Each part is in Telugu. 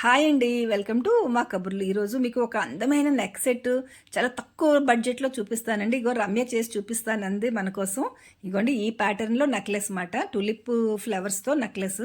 హాయ్ అండి. వెల్కమ్ టు ఉమా కబుర్లు. ఈరోజు మీకు ఒక అందమైన నెక్ సెట్ చాలా తక్కువ బడ్జెట్లో చూపిస్తానండి. ఇగో రమ్య చేసి చూపిస్తానంది మన కోసం. ఇగోండి ఈ ప్యాటర్న్లో నెక్లెస్ మాట, టులిప్ ఫ్లవర్స్తో నెక్లెస్.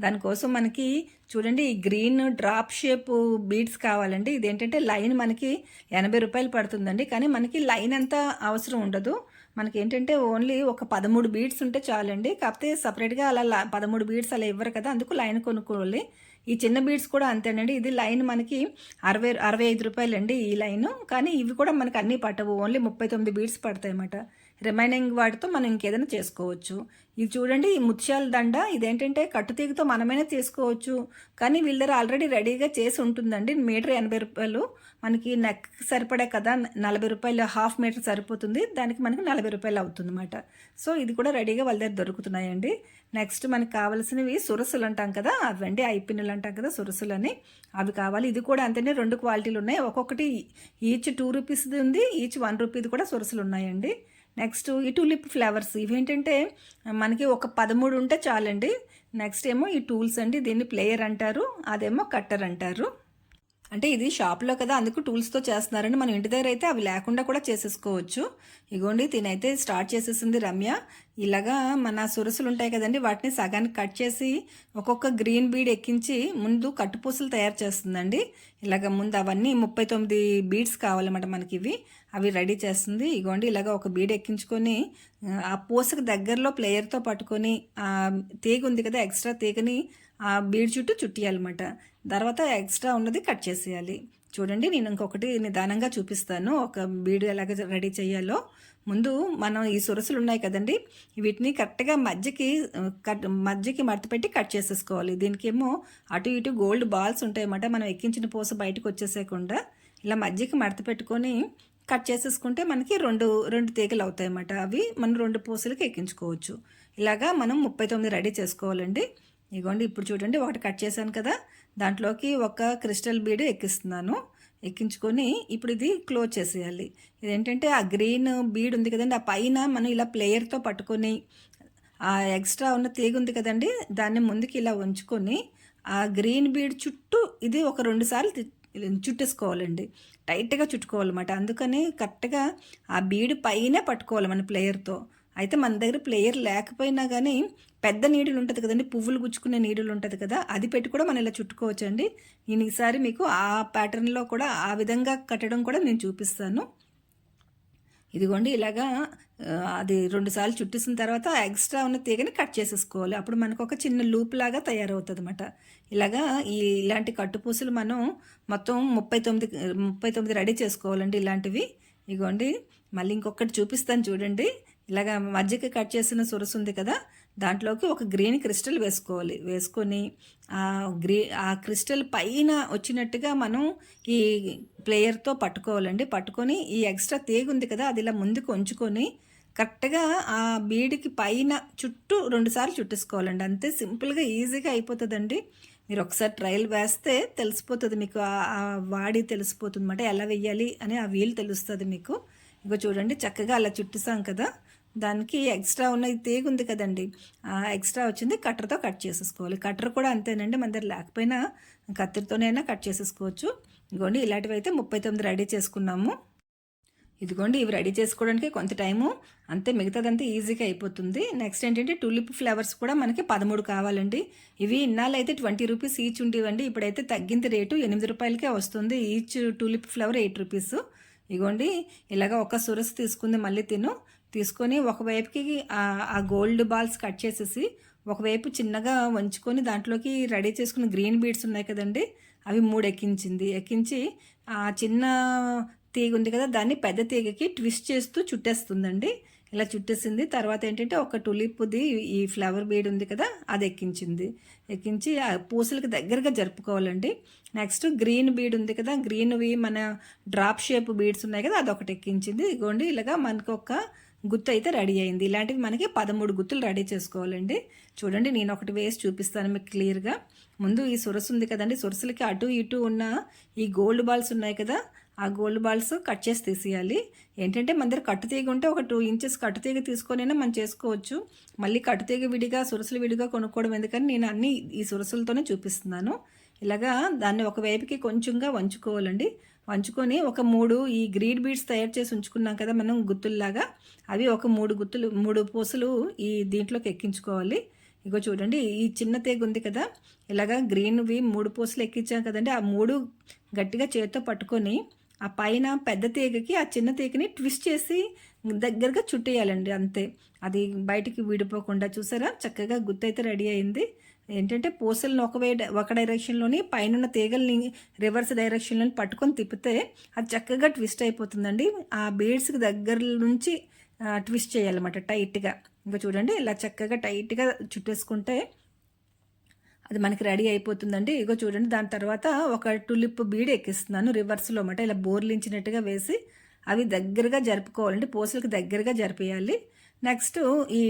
దానికోసం మనకి చూడండి ఈ గ్రీన్ డ్రాప్ షేప్ బీడ్స్ కావాలండి. ఇదేంటంటే లైన్ మనకి 80 రూపాయలు పడుతుందండి. కానీ మనకి లైన్ అంతా అవసరం ఉండదు. మనకి ఏంటంటే ఓన్లీ ఒక 13 బీడ్స్ ఉంటే చాలండి. కాకపోతే సపరేట్గా అలా 13 బీడ్స్ అలా ఇవ్వరు కదా, అందుకు లైన్ కొనుక్కోవాలి. ఈ చిన్న బీడ్స్ కూడా అంతేనండి. ఇది లైన్ మనకి 65 రూపాయలండి ఈ లైను. కానీ ఇవి కూడా మనకి అన్నీ పట్టవు, ఓన్లీ 39 బీడ్స్ పడతాయి అన్నమాట. రిమైనింగ్ వాటితో మనం ఇంకేదైనా చేసుకోవచ్చు. ఇది చూడండి ఈ ముత్యాల దండ, ఇదేంటంటే కట్టుతీగతో మనమైనా చేసుకోవచ్చు. కానీ వీళ్ళ దగ్గర ఆల్రెడీ రెడీగా చేసి ఉంటుందండి. మీటర్ 80 రూపాయలు, మనకి నెక్ సరిపడే కదా 40 రూపాయలు, హాఫ్ మీటర్ సరిపోతుంది, దానికి మనకి 40 రూపాయలు అవుతుంది అన్నమాట. సో ఇది కూడా రెడీగా వాళ్ళ దగ్గర దొరుకుతున్నాయండి. నెక్స్ట్ మనకి కావాల్సినవి సురసులు అంటాం కదా, అవండి ఐపిన్నులు అంటాం కదా సురసులని, అవి కావాలి. ఇది కూడా అంతేనే, 2 క్వాలిటీలు ఉన్నాయి. ఒక్కొక్కటి ఈచ్ 2 రూపీస్ది ఉంది, ఈచ్ 1 రూపీది కూడా సురసులు ఉన్నాయండి. నెక్స్ట్ ఈ టూలిప్ ఫ్లవర్స్, ఇవేంటంటే మనకి ఒక 13 ఉంటే చాలండి. నెక్స్ట్ ఏమో ఈ టూల్స్ అండి, దీన్ని ప్లేయర్ అంటారు, అదేమో కట్టర్ అంటారు. అంటే ఇది షాప్లో కదా, అందుకు టూల్స్తో చేస్తున్నారండి. మనం ఇంటి దగ్గర అయితే అవి లేకుండా కూడా చేసేసుకోవచ్చు. ఇగోండి తినైతే స్టార్ట్ చేసేసింది రమ్య. ఇలాగా మన సురసులు ఉంటాయి కదండి, వాటిని సగానికి కట్ చేసి ఒక్కొక్క గ్రీన్ బీడ్ ఎక్కించి ముందు కట్టుపూసలు తయారు చేస్తుందండి. ఇలాగ ముందు అవన్నీ 39 బీడ్స్ కావాలన్నమాట మనకి ఇవి, అవి రెడీ చేస్తుంది. ఇగోండి ఇలాగ ఒక బీడ్ ఎక్కించుకొని ఆ పూసకు దగ్గరలో ప్లేయర్తో పట్టుకొని ఆ తీగ ఉంది కదా, ఎక్స్ట్రా తీగని ఆ బీడ్ చుట్టూ చుట్టియాలన్నమాట. తర్వాత ఎక్స్ట్రా ఉన్నది కట్ చేసేయాలి. చూడండి నేను ఇంకొకటి నిదానంగా చూపిస్తాను, ఒక బీడు ఎలాగ రెడీ చేయాలో. ముందు మనం ఈ సురసులు ఉన్నాయి కదండి, వీటిని కరెక్ట్గా మధ్యకి మడత పెట్టి కట్ చేసేసుకోవాలి. దీనికేమో అటు ఇటు గోల్డ్ బాల్స్ ఉంటాయన్నమాట. మనం ఎక్కించిన పూస బయటకు వచ్చేసేయకుండా ఇలా మధ్యకి మడత పెట్టుకొని కట్ చేసేసుకుంటే మనకి రెండు తీగలు అవుతాయి అన్నమాట. అవి మనం 2 పూసలకి ఎక్కించుకోవచ్చు. ఇలాగా మనం 39 రెడీ చేసుకోవాలండి. ఇగోండి ఇప్పుడు చూడండి ఒకటి కట్ చేశాను కదా, దాంట్లోకి ఒక క్రిస్టల్ బీడ్ ఎక్కిస్తున్నాను. ఎక్కించుకొని ఇప్పుడు ఇది క్లోజ్ చేసేయాలి. ఇదేంటంటే ఆ గ్రీన్ బీడ్ ఉంది కదండి, ఆ పైన మనం ఇలా ప్లేయర్తో పట్టుకొని ఆ ఎక్స్ట్రా ఉన్న తీగ ఉంది కదండి, దాన్ని ముందుకి ఇలా ఉంచుకొని ఆ గ్రీన్ బీడ్ చుట్టూ ఇది ఒక 2 సార్లు చుట్టేసుకోవాలండి. టైట్గా చుట్టుకోవాలన్నమాట. అందుకని కరెక్ట్గా ఆ బీడ్ పైనే పట్టుకోవాలి మన ప్లేయర్తో. అయితే మన దగ్గర ప్లేయర్ లేకపోయినా కానీ పెద్ద నీడిల్ ఉంటుంది కదండి, పువ్వులు గుచ్చుకునే నీడిల్ ఉంటుంది కదా, అది పెట్టి కూడా మనం ఇలా చుట్టుకోవచ్చండి. నేను ఈసారి మీకు ఆ ప్యాటర్న్లో కూడా ఆ విధంగా కట్టడం కూడా నేను చూపిస్తాను. ఇదిగోండి ఇలాగా అది 2 సార్లు చుట్టేసిన తర్వాత ఎక్స్ట్రా ఉన్న తీగని కట్ చేసేసుకోవాలి. అప్పుడు మనకు ఒక చిన్న లూప్ లాగా తయారవుతుంది అన్నమాట. ఇలాగా ఇలాంటి కట్టుపూసలు మనం మొత్తం 39 రెడీ చేసుకోవాలండి ఇలాంటివి. ఇగోండి మళ్ళీ ఇంకొకటి చూపిస్తాను చూడండి. ఇలాగా మధ్యకి కట్ చేసిన సొరసు ఉంది కదా, దాంట్లోకి ఒక గ్రీన్ క్రిస్టల్ వేసుకోవాలి. వేసుకొని ఆ క్రిస్టల్ పైన వచ్చినట్టుగా మనం ఈ ప్లేయర్తో పట్టుకోవాలండి. పట్టుకొని ఈ ఎక్స్ట్రా తీగ ఉంది కదా, అది ఇలా ముందుకు ఉంచుకొని కరెక్ట్గా ఆ బీడికి పైన చుట్టూ 2 సార్లు చుట్టేసుకోవాలండి. అంతే, సింపుల్గా ఈజీగా అయిపోతుందండి. మీరు ఒకసారి ట్రయల్ వేస్తే తెలిసిపోతుంది మీకు, వాడి తెలిసిపోతుంది అన్నమాట ఎలా వెయ్యాలి అని, ఆ వీలు తెలుస్తుంది మీకు. ఇగో చూడండి చక్కగా అలా చుట్టేసాం కదా, దానికి ఎక్స్ట్రా ఉన్న తీగ ఉంది కదండి, ఆ ఎక్స్ట్రా వచ్చింది కట్టర్తో కట్ చేసేసుకోవాలి. కట్టర్ కూడా అంతేనండి, మన దగ్గర లేకపోయినా కత్తిరితోనైనా కట్ చేసేసుకోవచ్చు. ఇదిగోండి ఇలాంటివి అయితే 39 రెడీ చేసుకున్నాము. ఇదిగోండి ఇవి రెడీ చేసుకోవడానికి కొంత టైము, అంతే, మిగతాదంతా ఈజీగా అయిపోతుంది. నెక్స్ట్ ఏంటంటే టూలిప్ ఫ్లవర్స్ కూడా మనకి 13 కావాలండి. ఇవి ఇన్నాళ్ళు అయితే 20 రూపీస్ ఈచ్ ఉండేవండి, ఇప్పుడైతే తగ్గింది రేటు, 8 రూపాయలకే వస్తుంది. Each tulip flower 8 rupees. ఇగోండి ఇలాగ ఒక సురస్ తీసుకుంది, మళ్ళీ తీసుకొని ఒకవైపుకి ఆ గోల్డ్ బాల్స్ కట్ చేసేసి ఒకవైపు చిన్నగా వంచుకొని దాంట్లోకి రెడీ చేసుకున్న గ్రీన్ బీడ్స్ ఉన్నాయి కదండి, అవి 3 ఎక్కించి ఆ చిన్న తీగ ఉంది కదా, దాన్ని పెద్ద తీగకి ట్విస్ట్ చేస్తూ చుట్టేస్తుందండి. ఇలా చుట్టేసింది. తర్వాత ఏంటంటే ఒక టులిప్ది ఈ ఫ్లవర్ బీడ్ ఉంది కదా, అది ఎక్కించి ఆ పూసలకి దగ్గరగా జరుపుకోవాలండి. నెక్స్ట్ గ్రీన్ బీడ్ ఉంది కదా, గ్రీన్వి మన డ్రాప్ షేప్ బీడ్స్ ఉన్నాయి కదా, అదొకటి ఎక్కించింది. ఇగోండి ఇలాగా మనకు ఒక గుత్తు అయితే రెడీ అయింది. ఇలాంటివి మనకి 13 గుత్తులు రెడీ చేసుకోవాలండి. చూడండి నేను ఒకటి వేసి చూపిస్తాను మీకు క్లియర్గా. ముందు ఈ సొరసు ఉంది కదండి, సొరసులకి అటు ఇటు ఉన్న ఈ గోల్డ్ బాల్స్ ఉన్నాయి కదా, ఆ గోల్డ్ బాల్స్ కట్ చేసి తీసేయాలి. ఏంటంటే మన దగ్గర కట్టుతీగ ఉంటే ఒక 2 ఇంచెస్ కట్టుతీగ తీసుకొనైనా మనం చేసుకోవచ్చు. మళ్ళీ కట్టుతీగ విడిగా సురసులు విడిగా కొనుక్కోవడం ఎందుకని నేను అన్నీ ఈ సురసులతోనే చూపిస్తున్నాను. ఇలాగా దాన్ని ఒకవైపుకి కొంచెంగా వంచుకోవాలండి. వంచుకొని ఒక 3 ఈ గ్రీడ్ బీడ్స్ తయారు చేసి ఉంచుకున్నాం కదా మనం గుత్తుల్లాగా, అవి ఒక 3 పూసలు ఈ దీంట్లోకి ఎక్కించుకోవాలి. ఇగో చూడండి, ఈ చిన్న తీగ ఉంది కదా, ఇలాగా గ్రీన్వి 3 పూసలు ఎక్కించాం కదండి, ఆ 3 గట్టిగా చేతితో పట్టుకొని ఆ పైన పెద్ద తీగకి ఆ చిన్న తీగని ట్విస్ట్ చేసి దగ్గరగా చుట్టేయాలండి, అంతే. అది బయటికి విడిపోకుండా. చూసారా, చక్కగా గుత్త అయితే రెడీ అయింది. ఏంటంటే పూసలను ఒక డైరెక్షన్లోని, పైన తీగల్ని రివర్స్ డైరెక్షన్లో పట్టుకొని తిప్పితే అది చక్కగా ట్విస్ట్ అయిపోతుందండి. ఆ బీడ్స్కి దగ్గర నుంచి ట్విస్ట్ చేయాలన్నమాట టైట్గా. ఇంకా చూడండి, ఇలా చక్కగా టైట్గా చుట్టేసుకుంటే అది మనకి రెడీ అయిపోతుందండి. ఇగో చూడండి, దాని తర్వాత ఒక టులిప్ బీడ్ ఎక్కిస్తున్నాను రివర్స్లో అన్నమాట. ఇలా బోర్లించినట్టుగా వేసి అవి దగ్గరగా జరుపుకోవాలండి, పూసలకు దగ్గరగా జరిపేయాలి. నెక్స్ట్ ఈ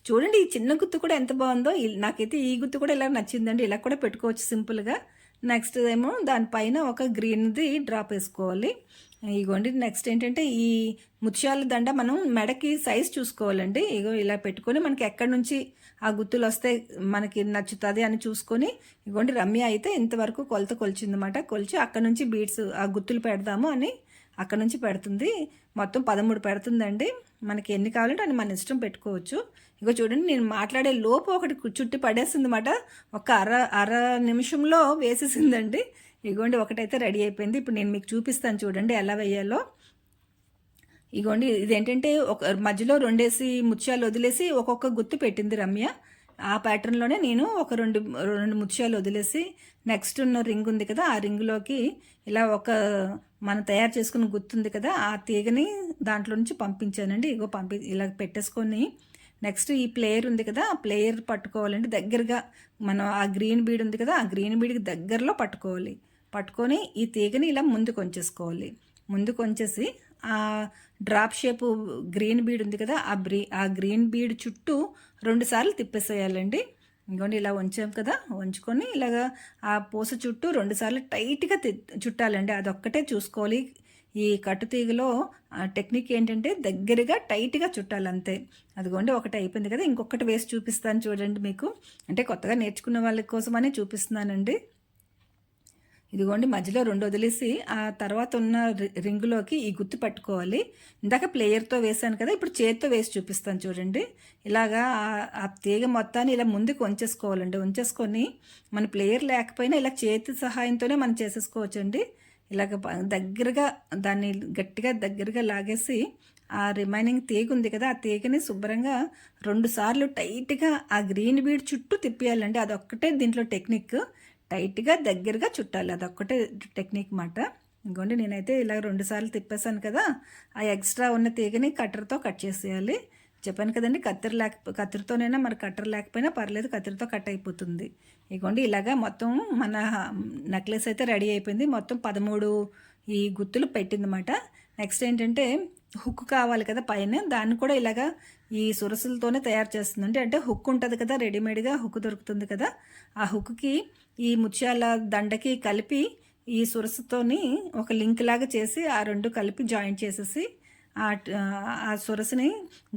చూడండి, ఈ చిన్న గుత్తు కూడా ఎంత బాగుందో. నాకైతే ఈ గుత్తు కూడా ఇలా నచ్చిందండి, ఇలా కూడా పెట్టుకోవచ్చు సింపుల్గా. నెక్స్ట్ ఏమో దానిపైన ఒక గ్రీన్ది డ్రాప్ వేసుకోవాలి. ఇగోండి, నెక్స్ట్ ఏంటంటే ఈ ముత్యాల దండ మనం మెడకి సైజ్ చూసుకోవాలండి. ఇగో ఇలా పెట్టుకొని మనకి ఎక్కడి నుంచి ఆ గుత్తులు వస్తే మనకి నచ్చుతుంది అని చూసుకొని, ఇగోండి రమ్య అయితే ఇంతవరకు కొలత కొలిచిందన్నమాట. కొలిచి అక్కడ నుంచి బీడ్స్ ఆ గుత్తులు పెడదాము అని అక్కడ నుంచి పెడుతుంది. మొత్తం 13 పెడుతుందండి. మనకి ఎన్ని కావాలంటే అని మన ఇష్టం పెట్టుకోవచ్చు. ఇగో చూడండి, నేను మాట్లాడే లోపు ఒకటి చుట్టి పడేసింది అన్నమాట. ఒక అర నిమిషంలో వేసేసిందండి. ఇగోండి, ఒకటైతే రెడీ అయిపోయింది. ఇప్పుడు నేను మీకు చూపిస్తాను చూడండి ఎలా వేయాలో. ఇగోండి, ఇదేంటంటే ఒక మధ్యలో 2 ముత్యాలు వదిలేసి ఒక్కొక్క గుత్తు పెట్టింది రమ్య. ఆ ప్యాటర్న్లోనే నేను ఒక రెండు ముత్యాలు వదిలేసి నెక్స్ట్ ఉన్న రింగ్ ఉంది కదా, ఆ రింగులోకి ఇలా ఒక మనం తయారు చేసుకున్న గుర్తుంది కదా, ఆ తీగని దాంట్లో నుంచి పంపించానండి. ఇగో ఇలా పెట్టేసుకొని నెక్స్ట్ ఈ ప్లేయర్ ఉంది కదా, ఆ ప్లేయర్ పట్టుకోవాలండి దగ్గరగా. మనం ఆ గ్రీన్ బీడ్ ఉంది కదా, ఆ గ్రీన్ బీడ్కి దగ్గరలో పట్టుకోవాలి. పట్టుకొని ఈ తీగని ఇలా ముందుకు వంచేసుకోవాలి. ముందుకు వంచేసి ఆ డ్రాప్ షేపు గ్రీన్ బీడ్ ఉంది కదా, ఆ గ్రీన్ బీడ్ చుట్టూ 2 సార్లు తిప్పేసేయాలండి. ఇంకోండి, ఇలా వంచాం కదా, వంచుకొని ఇలాగా ఆ పూస చుట్టూ 2 సార్లు టైట్గా చుట్టాలండి. అదొక్కటే చూసుకోవాలి. ఈ కట్టుతీగలో టెక్నిక్ ఏంటంటే దగ్గరగా టైట్గా చుట్టాలి, అంతే. అదిగోండి, ఒకటి అయిపోయింది కదా, ఇంకొకటి వేసి చూపిస్తాను చూడండి మీకు. అంటే కొత్తగా నేర్చుకున్న వాళ్ళ కోసమని చూపిస్తున్నానండి. ఇదిగోండి, మధ్యలో 2 వదిలేసి ఆ తర్వాత ఉన్న రింగులోకి ఈ గుర్తు పట్టుకోవాలి. ఇందాక ప్లేయర్తో వేసాను కదా, ఇప్పుడు చేతితో వేసి చూపిస్తాను చూడండి. ఇలాగా ఆ తీగ మొత్తాన్ని ఇలా ముందుకు వంచేసుకోవాలండి. వంచేసుకొని మన ప్లేయర్ లేకపోయినా ఇలా చేతి సహాయంతోనే మనం చేసేసుకోవచ్చండి. ఇలాగ దగ్గరగా దాన్ని గట్టిగా దగ్గరగా లాగేసి ఆ రిమైనింగ్ తీగ ఉంది కదా, ఆ తీగని శుభ్రంగా 2 సార్లు టైట్గా ఆ గ్రీన్ బీడ్ చుట్టూ తిప్పేయాలండి. అదొక్కటే దీంట్లో టెక్నిక్. టైట్గా దగ్గరగా చుట్టాలి, అదొక్కటే టెక్నిక్ మాట. ఇంకోండి, నేనైతే ఇలా 2 సార్లు తిప్పేశాను కదా, ఆ ఎక్స్ట్రా ఉన్న తీగని కట్టర్తో కట్ చేసేయాలి. చెప్పాను కదండి, కత్తిరితోనైనా మరి కట్టర్ లేకపోయినా పర్లేదు, కత్తిరితో కట్ అయిపోతుంది. ఇగోండి, ఇలాగా మొత్తం మన నెక్లెస్ అయితే రెడీ అయిపోయింది. మొత్తం 13 ఈ గుత్తులు పెట్టిందన్నమాట. నెక్స్ట్ ఏంటంటే హుక్ కావాలి కదా పైన, దాన్ని కూడా ఇలాగా ఈ సురసులతోనే తయారు చేస్తుందండి. అంటే హుక్ ఉంటుంది కదా, రెడీమేడ్గా హుక్ దొరుకుతుంది కదా, ఆ హుక్కి ఈ ముత్యాల దండకి కలిపి ఈ సురసుతోని ఒక లింక్ లాగా చేసి ఆ 2 కలిపి జాయింట్ చేసేసి ఆ సురసుని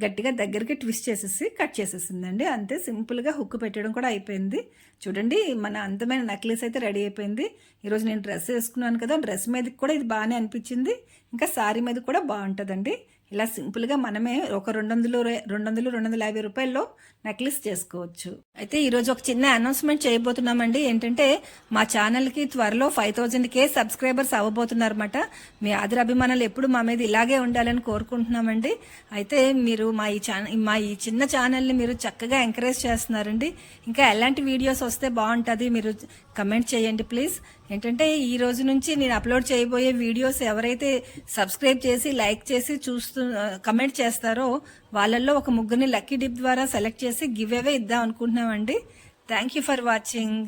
గట్టిగా దగ్గరికి ట్విస్ట్ చేసేసి కట్ చేసేసిందండి. అంతే, సింపుల్గా హుక్ పెట్టడం కూడా అయిపోయింది. చూడండి, మన అందమైన నెక్లెస్ అయితే రెడీ అయిపోయింది. ఈరోజు నేను డ్రెస్ వేసుకున్నాను కదా, డ్రెస్ మీదకి కూడా ఇది బాగానే అనిపించింది. ఇంకా శారీ మీద కూడా బాగుంటుందండి. ఇలా సింపుల్గా మనమే ఒక 250 రూపాయల్లో నెక్లెస్ చేసుకోవచ్చు. అయితే ఈరోజు ఒక చిన్న అనౌన్స్మెంట్ చేయబోతున్నామండి. ఏంటంటే మా ఛానల్కి త్వరలో 5000K సబ్స్క్రైబర్స్ అవ్వబోతున్నారన్నమాట. మీ ఆదర అభిమానాలు ఎప్పుడు మా మీద ఇలాగే ఉండాలని కోరుకుంటున్నామండి. అయితే మీరు మా ఈ చిన్న ఛానల్ని మీరు చక్కగా ఎంకరేజ్ చేస్తున్నారండి. ఇంకా ఎలాంటి వీడియోస్ వస్తే బాగుంటుంది మీరు కమెంట్ చేయండి ప్లీజ్. ఏంటంటే ఈ రోజు నుంచి నేను అప్లోడ్ చేయబోయే వీడియోస్ ఎవరైతే సబ్స్క్రైబ్ చేసి లైక్ చేసి కమెంట్ చేస్తారో వాళ్ళల్లో ఒక 3 లక్కీ డిప్ ద్వారా సెలెక్ట్ చేసి గివ్ అవే ఇద్దాం అనుకుంటున్నామండి. Thank you for watching.